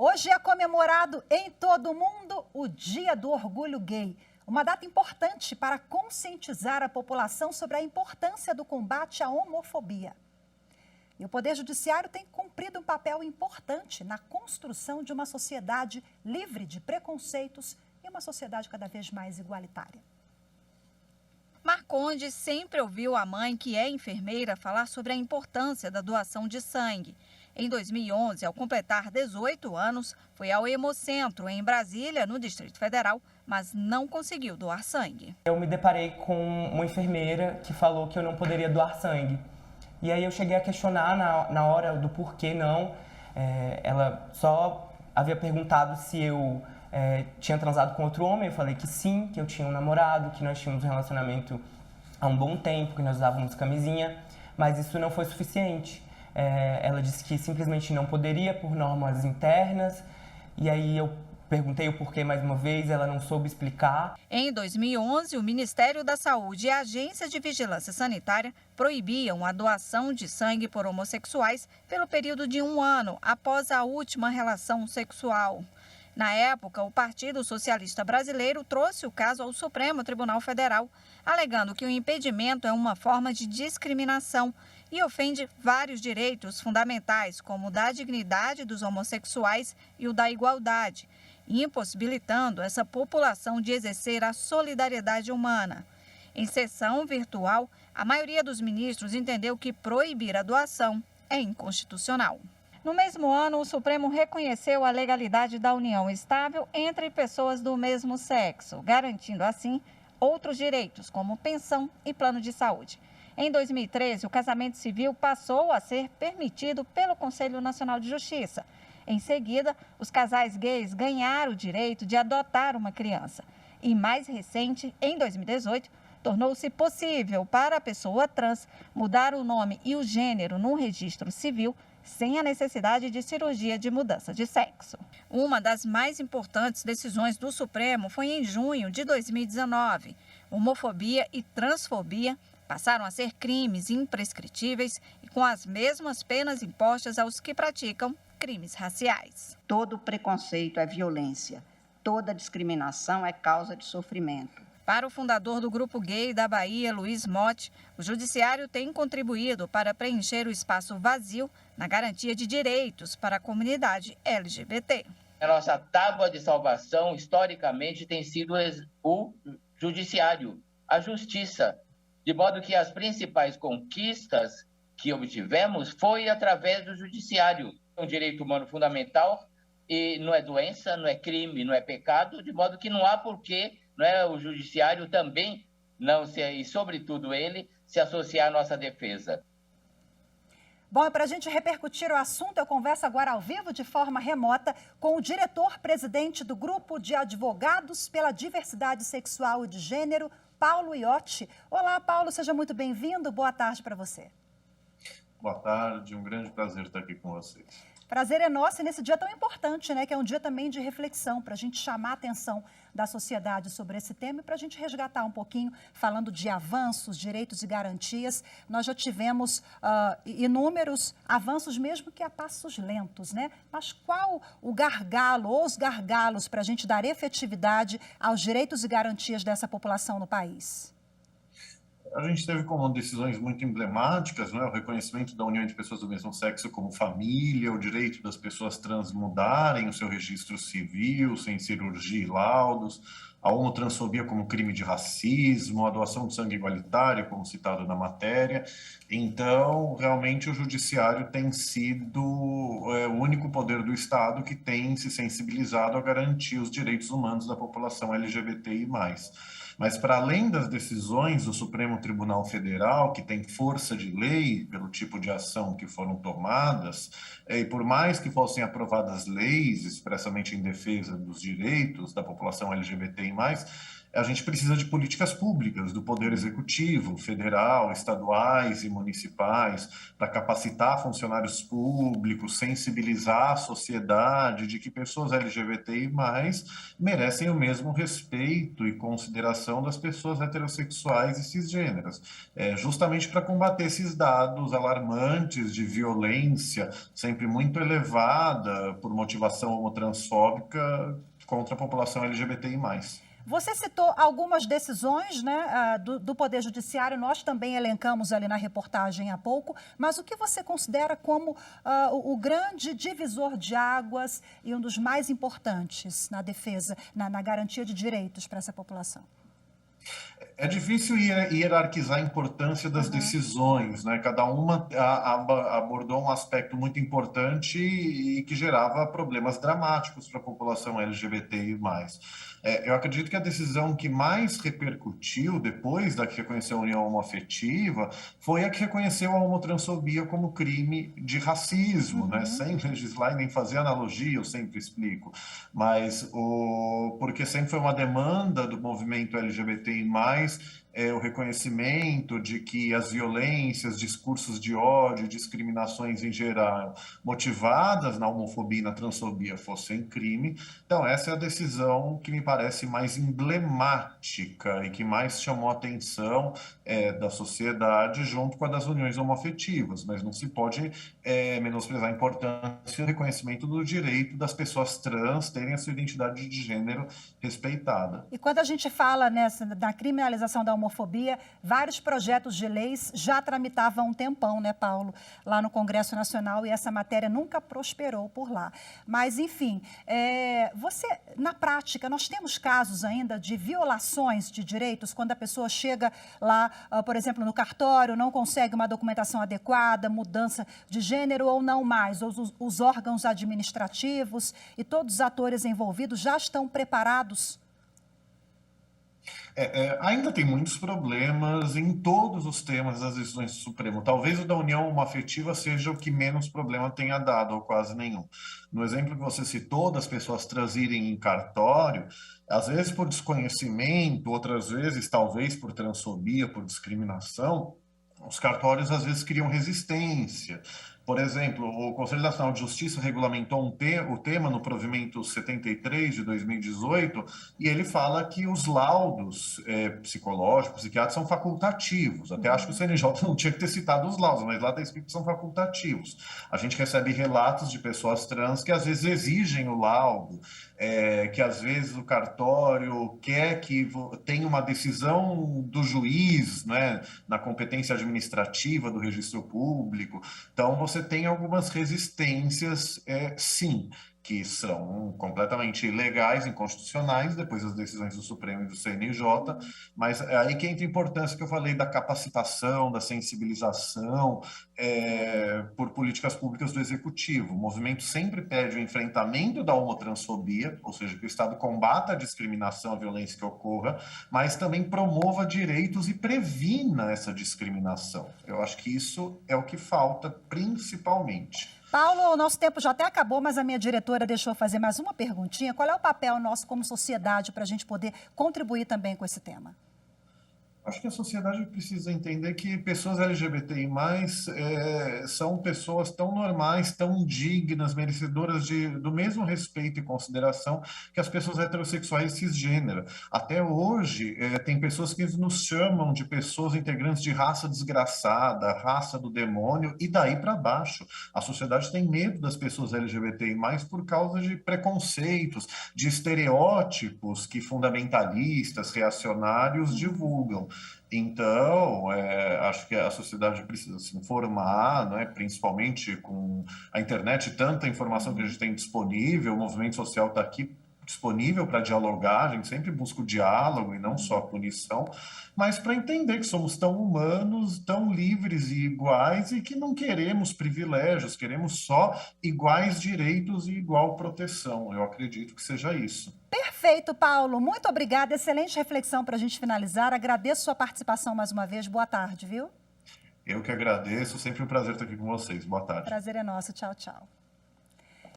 Hoje é comemorado em todo o mundo o Dia do Orgulho Gay, uma data importante para conscientizar a população sobre a importância do combate à homofobia. E o Poder Judiciário tem cumprido um papel importante na construção de uma sociedade livre de preconceitos e uma sociedade cada vez mais igualitária. Marcondes sempre ouviu a mãe, que é enfermeira, falar sobre a importância da doação de sangue. Em 2011, ao completar 18 anos, foi ao Hemocentro, em Brasília, no Distrito Federal, mas não conseguiu doar sangue. Eu me deparei com uma enfermeira que falou que eu não poderia doar sangue. E aí eu cheguei a questionar na hora do porquê não. Ela só havia perguntado se eu tinha transado com outro homem. Eu falei que sim, que eu tinha um namorado, que nós tínhamos um relacionamento há um bom tempo, que nós usávamos camisinha, mas isso não foi suficiente. Ela disse que simplesmente não poderia por normas internas, e aí eu perguntei o porquê mais uma vez, ela não soube explicar. Em 2011, o Ministério da Saúde e a Agência de Vigilância Sanitária proibiam a doação de sangue por homossexuais pelo período de 1 ano após a última relação sexual. Na época, o Partido Socialista Brasileiro trouxe o caso ao Supremo Tribunal Federal, alegando que o impedimento é uma forma de discriminação e ofende vários direitos fundamentais, como o da dignidade dos homossexuais e o da igualdade, impossibilitando essa população de exercer a solidariedade humana. Em sessão virtual, a maioria dos ministros entendeu que proibir a doação é inconstitucional. No mesmo ano, o Supremo reconheceu a legalidade da união estável entre pessoas do mesmo sexo, garantindo assim outros direitos, como pensão e plano de saúde. Em 2013, o casamento civil passou a ser permitido pelo Conselho Nacional de Justiça. Em seguida, os casais gays ganharam o direito de adotar uma criança. E mais recente, em 2018, tornou-se possível para a pessoa trans mudar o nome e o gênero no registro civil sem a necessidade de cirurgia de mudança de sexo. Uma das mais importantes decisões do Supremo foi em junho de 2019. Homofobia e transfobia passaram a ser crimes imprescritíveis e com as mesmas penas impostas aos que praticam crimes raciais. Todo preconceito é violência, toda discriminação é causa de sofrimento. Para o fundador do Grupo Gay da Bahia, Luiz Motti, o Judiciário tem contribuído para preencher o espaço vazio na garantia de direitos para a comunidade LGBT. A nossa tábua de salvação, historicamente, tem sido o Judiciário, a Justiça, de modo que as principais conquistas que obtivemos foi através do Judiciário. É um direito humano fundamental e não é doença, não é crime, não é pecado, de modo que não há porquê o Judiciário também não e sobretudo ele, se associar à nossa defesa. Bom, e para a gente repercutir o assunto, eu converso agora ao vivo, de forma remota, com o diretor-presidente do Grupo de Advogados pela Diversidade Sexual e de Gênero, Paulo Iotti. Olá, Paulo, seja muito bem-vindo. Boa tarde para você. Boa tarde, um grande prazer estar aqui com vocês. Prazer é nosso e nesse dia tão importante, né, que é um dia também de reflexão, para a gente chamar a atenção da sociedade sobre esse tema e para a gente resgatar um pouquinho, falando de avanços, direitos e garantias. Nós já tivemos inúmeros avanços, mesmo que a passos lentos, né? Mas qual o gargalo ou os gargalos para a gente dar efetividade aos direitos e garantias dessa população no país? A gente teve como decisões muito emblemáticas, né, o reconhecimento da união de pessoas do mesmo sexo como família, o direito das pessoas trans mudarem o seu registro civil, sem cirurgia e laudos, a homotransfobia como crime de racismo, a doação de sangue igualitário, como citado na matéria. Então, realmente, o Judiciário tem sido o único poder do Estado que tem se sensibilizado a garantir os direitos humanos da população LGBTI+. Mas, para além das decisões do Supremo Tribunal Federal, que tem força de lei pelo tipo de ação que foram tomadas, e por mais que fossem aprovadas leis expressamente em defesa dos direitos da população LGBTI+, a gente precisa de políticas públicas do Poder Executivo, federal, estaduais e municipais, para capacitar funcionários públicos, sensibilizar a sociedade de que pessoas LGBTI+, merecem o mesmo respeito e consideração das pessoas heterossexuais e cisgêneras, justamente para combater esses dados alarmantes de violência, sempre muito elevada por motivação homotransfóbica contra a população LGBTI+. Você citou algumas decisões, né, do Poder Judiciário, nós também elencamos ali na reportagem há pouco, mas o que você considera como o grande divisor de águas e um dos mais importantes na defesa, na garantia de direitos para essa população? É difícil hierarquizar a importância das decisões, né? Cada uma abordou um aspecto muito importante e que gerava problemas dramáticos para a população LGBTI+. Eu acredito que a decisão que mais repercutiu depois da que reconheceu a união homoafetiva foi a que reconheceu a homotransfobia como crime de racismo, né? Sem legislar e nem fazer analogia, eu sempre explico, mas porque sempre foi uma demanda do movimento LGBTI+, o reconhecimento de que as violências, discursos de ódio, discriminações em geral, motivadas na homofobia e na transfobia fossem crime. Então, essa é a decisão que me parece mais emblemática e que mais chamou a atenção da sociedade junto com a das uniões homoafetivas, mas não se pode menosprezar a importância do reconhecimento do direito das pessoas trans terem a sua identidade de gênero respeitada. E quando a gente fala da criminalização da homofobia, vários projetos de leis já tramitavam há um tempão, né, Paulo, lá no Congresso Nacional, e essa matéria nunca prosperou por lá. Mas, enfim, na prática, nós temos casos ainda de violações de direitos, quando a pessoa chega lá, por exemplo, no cartório, não consegue uma documentação adequada, mudança de gênero ou não mais, os órgãos administrativos e todos os atores envolvidos já estão preparados? Ainda tem muitos problemas em todos os temas das decisões do Supremo. Talvez o da união homoafetiva seja o que menos problema tenha dado, ou quase nenhum. No exemplo que você citou, das pessoas trans irem em cartório, às vezes por desconhecimento, outras vezes talvez por transfobia, por discriminação, os cartórios às vezes criam resistência. Por exemplo, o Conselho Nacional de Justiça regulamentou o tema no provimento 73 de 2018 e ele fala que os laudos psicológicos, psiquiátricos são facultativos. Até acho que o CNJ não tinha que ter citado os laudos, mas lá está escrito que são facultativos. A gente recebe relatos de pessoas trans que às vezes exigem o laudo, que às vezes o cartório quer que tenha uma decisão do juiz, né, na competência administrativa do registro público. Então, você tem algumas resistências, sim, que são completamente ilegais, inconstitucionais, depois das decisões do Supremo e do CNJ, mas é aí que entra a importância que eu falei da capacitação, da sensibilização por políticas públicas do Executivo. O movimento sempre pede o enfrentamento da homotransfobia, ou seja, que o Estado combata a discriminação, a violência que ocorra, mas também promova direitos e previna essa discriminação. Eu acho que isso é o que falta, principalmente. Paulo, o nosso tempo já até acabou, mas a minha diretora deixou fazer mais uma perguntinha. Qual é o papel nosso como sociedade para a gente poder contribuir também com esse tema? Acho que a sociedade precisa entender que pessoas LGBTI+, são pessoas tão normais, tão dignas, merecedoras do mesmo respeito e consideração que as pessoas heterossexuais cisgênero. Até hoje, tem pessoas que nos chamam de pessoas integrantes de raça desgraçada, raça do demônio, e daí para baixo. A sociedade tem medo das pessoas LGBTI+, por causa de preconceitos, de estereótipos que fundamentalistas, reacionários divulgam. Então, acho que a sociedade precisa se informar, né, principalmente com a internet, tanta informação que a gente tem disponível, o movimento social está aqui disponível para dialogar, a gente sempre busca o diálogo e não só a punição, mas para entender que somos tão humanos, tão livres e iguais e que não queremos privilégios, queremos só iguais direitos e igual proteção. Eu acredito que seja isso. Perfeito, Paulo. Muito obrigada. Excelente reflexão para a gente finalizar. Agradeço sua participação mais uma vez. Boa tarde, viu? Eu que agradeço. Sempre um prazer estar aqui com vocês. Boa tarde. Prazer é nosso. Tchau, tchau.